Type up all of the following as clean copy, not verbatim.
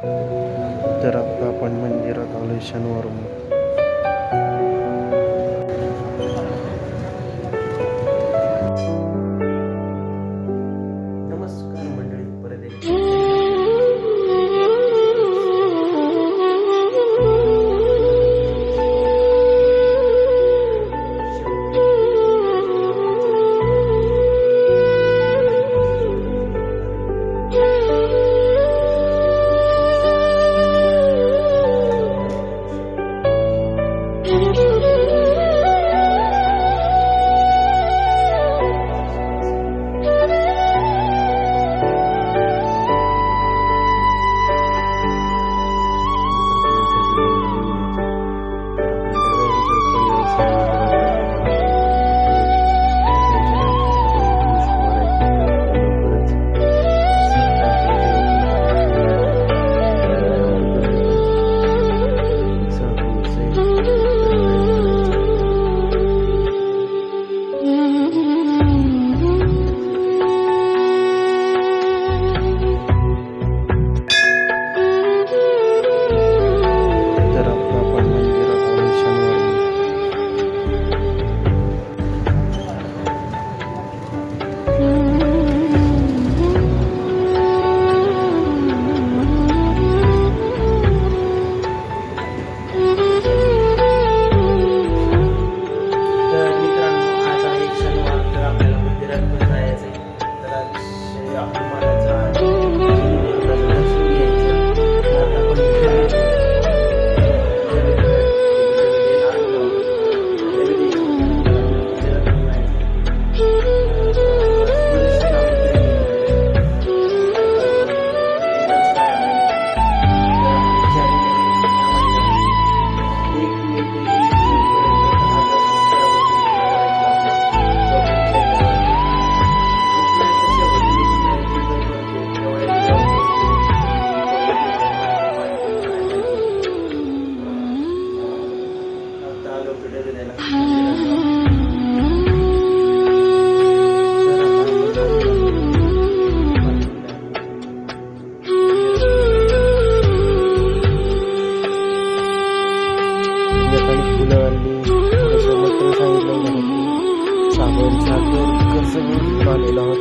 तर आता आपण मंदिरात आलोय शनिवार. नमस्कार मंडळी, परत आलेलो आहोत.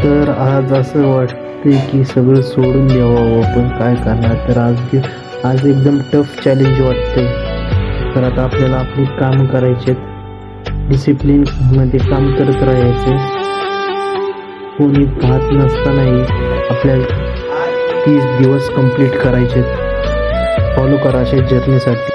तर आज असं वाटतंय की सगळं सोडून द्यावं, पण काय करणार. तर आज एकदम टफ चॅलेंज वाटतंय. तर आता आपल्याला आपली काम करायचे, डिसिप्लिन मध्ये काम करत राहायचे. कोणी पाहत नसतानाही आपल्याला 30 दिवस कंप्लीट करायचे. फॉलो करा अशा जर्नीसाठी.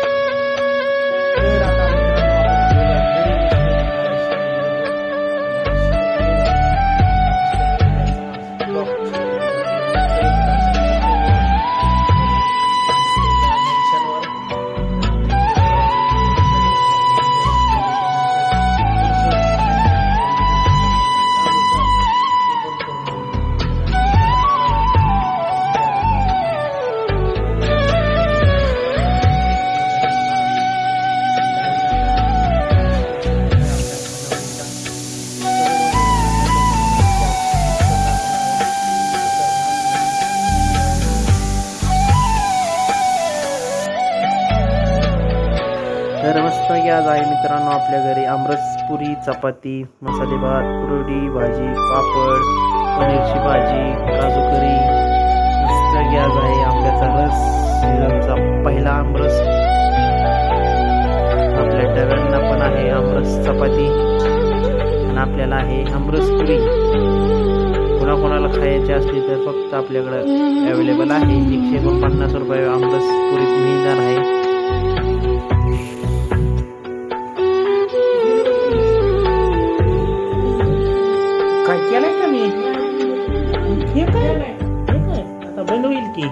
तर मस्त आज आहे मित्रांनो आपल्या घरी आमरस, पुरी, चपाती, मसाले भात, कुरडी, भाजी, पापड, पनीरची भाजी, काजू करी. मस्त आज आहे आंब्याचा रस, सीझनचा पहिला आमरस. आपल्या डब्यांना पण आहे आमरस चपाती आणि आपल्याला आहे आमरस पुरी. कोणाकोणाला खायची असली तर फक्त आपल्याकडं अवेलेबल आहे. 149 रुपये आमरस पुरी मिळणार आहे. काय केलंय का मी? हे काय आता बंद होईल की